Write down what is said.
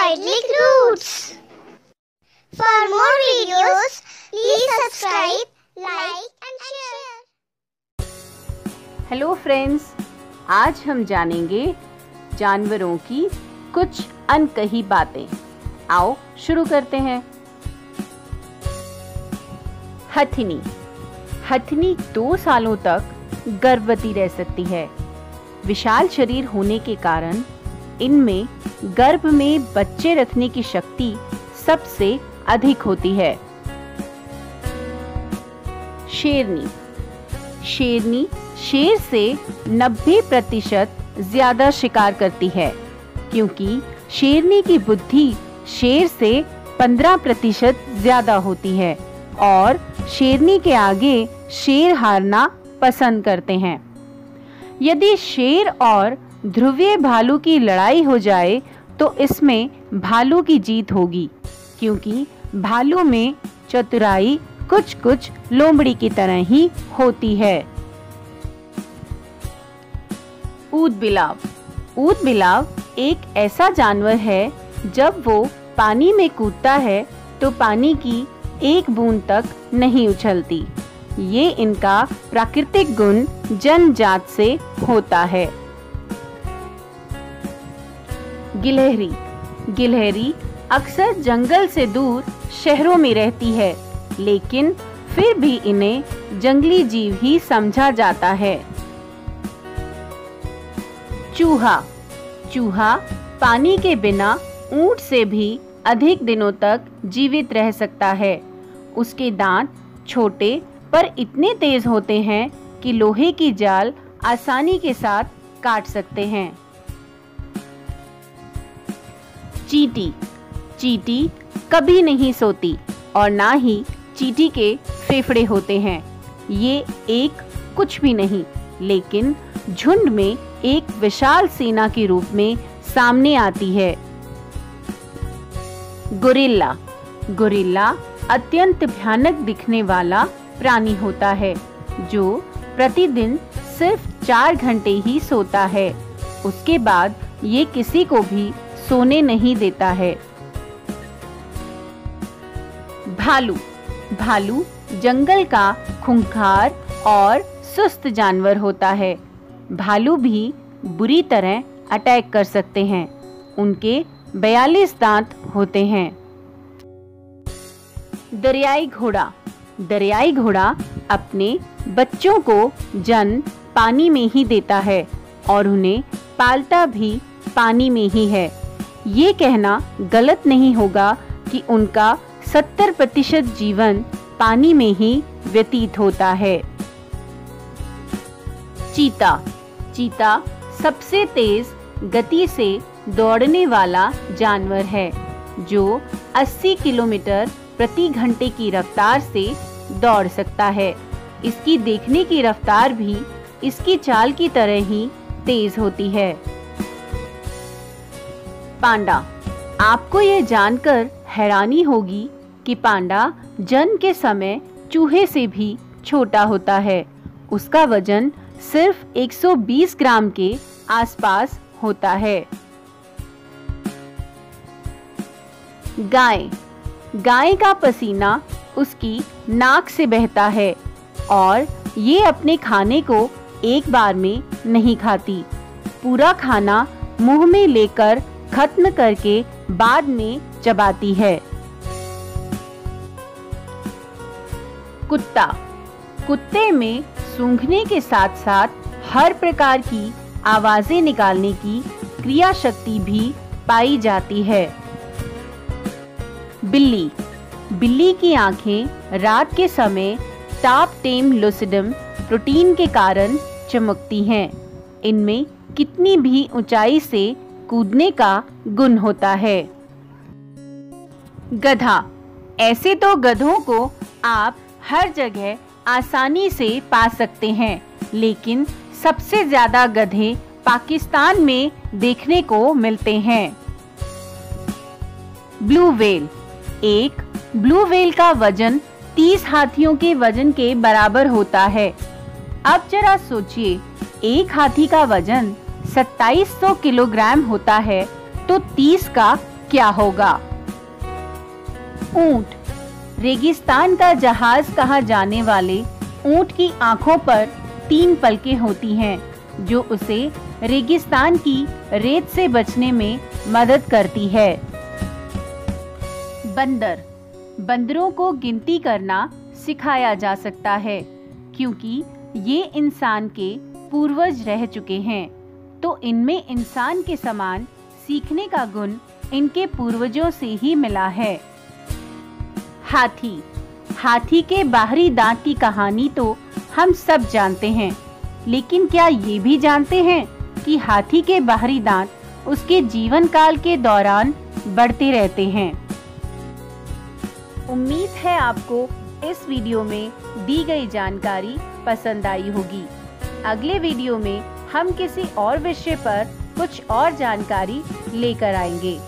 Idyllic Roots. For more videos, please subscribe, like and share. Hello friends, आज हम जानेंगे जानवरों की कुछ अनकही बातें। आओ शुरू करते हैं। हथिनी। हथिनी 2 सालों तक गर्भवती रह सकती है। विशाल शरीर होने के कारण इनमें गर्भ में बच्चे रखने की शक्ति सबसे अधिक होती है। शेरनी। शेरनी शेर से 90% ज्यादा शिकार करती है, क्योंकि शेरनी की बुद्धि शेर से 15% ज्यादा होती है और शेरनी के आगे शेर हारना पसंद करते हैं। यदि शेर और ध्रुवीय भालू की लड़ाई हो जाए तो इसमें भालू की जीत होगी, क्योंकि भालू में चतुराई कुछ लोमड़ी की तरह ही होती है। ऊदबिलाव। ऊदबिलाव एक ऐसा जानवर है, जब वो पानी में कूदता है तो पानी की एक बूंद तक नहीं उछलती। ये इनका प्राकृतिक गुण जन्मजात से होता है। गिलहरी। गिलहरी अक्सर जंगल से दूर शहरों में रहती है, लेकिन फिर भी इन्हें जंगली जीव ही समझा जाता है। चूहा। चूहा पानी के बिना ऊंट से भी अधिक दिनों तक जीवित रह सकता है। उसके दांत छोटे पर इतने तेज होते हैं कि लोहे की जाल आसानी के साथ काट सकते हैं। चींटी। चींटी कभी नहीं सोती और ना ही चींटी के फेफड़े होते हैं। ये एक कुछ भी नहीं, लेकिन झुंड में एक विशाल सेना के रूप में सामने आती है। गोरिल्ला। गोरिल्ला अत्यंत भयानक दिखने वाला प्राणी होता है, जो प्रतिदिन सिर्फ 4 घंटे ही सोता है। उसके बाद ये किसी को भी सोने नहीं देता है। भालू। भालू जंगल का खूंखार और सुस्त जानवर होता है। भालू भी बुरी तरह अटैक कर सकते हैं। उनके 42 दांत होते हैं। दरियाई घोड़ा। दरियाई घोड़ा अपने बच्चों को जन्म पानी में ही देता है और उन्हें पालता भी पानी में ही है। ये कहना गलत नहीं होगा कि उनका 70% जीवन पानी में ही व्यतीत होता है। चीता। चीता सबसे तेज गति से दौड़ने वाला जानवर है, जो 80 किलोमीटर प्रति घंटे की रफ्तार से दौड़ सकता है। इसकी देखने की रफ्तार भी इसकी चाल की तरह ही तेज होती है। पांडा। आपको यह जानकर हैरानी होगी कि पांडा जन्म के समय चूहे से भी छोटा होता है। उसका वजन सिर्फ 120 ग्राम के आसपास होता है। गाय। गाय का पसीना उसकी नाक से बहता है और ये अपने खाने को एक बार में नहीं खाती। पूरा खाना मुंह में लेकर खत्म करके बाद में चबाती है। कुत्ता। कुत्ते में सूंघने के साथ साथ हर प्रकार की आवाजें निकालने की क्रिया शक्ति भी पाई जाती है। बिल्ली। बिल्ली की आंखें रात के समय टापटेम लूसिडम प्रोटीन के कारण चमकती हैं। इनमें कितनी भी ऊंचाई से कूदने का गुण होता है। गधा। ऐसे तो गधों को आप हर जगह आसानी से पा सकते हैं, लेकिन सबसे ज्यादा गधे पाकिस्तान में देखने को मिलते हैं। Blue whale. एक ब्लू व्हेल का वजन 30 हाथियों के वजन के बराबर होता है। अब जरा सोचिए, एक हाथी का वजन 2700 किलोग्राम होता है तो 30 का क्या होगा? ऊंट। रेगिस्तान का जहाज कहा जाने वाले ऊंट की आंखों पर 3 पलकें होती हैं, जो उसे रेगिस्तान की रेत से बचने में मदद करती है। बंदर। बंदरों को गिनती करना सिखाया जा सकता है, क्योंकि ये इंसान के पूर्वज रह चुके हैं, तो इनमें इंसान के समान सीखने का गुण इनके पूर्वजों से ही मिला है। हाथी। हाथी के बाहरी दांत की कहानी तो हम सब जानते हैं, लेकिन क्या ये भी जानते हैं कि हाथी के बाहरी दांत उसके जीवन काल के दौरान बढ़ते रहते हैं। उम्मीद है आपको इस वीडियो में दी गई जानकारी पसंद आई होगी। अगले वीडियो में हम किसी और विषय पर कुछ और जानकारी लेकर आएंगे।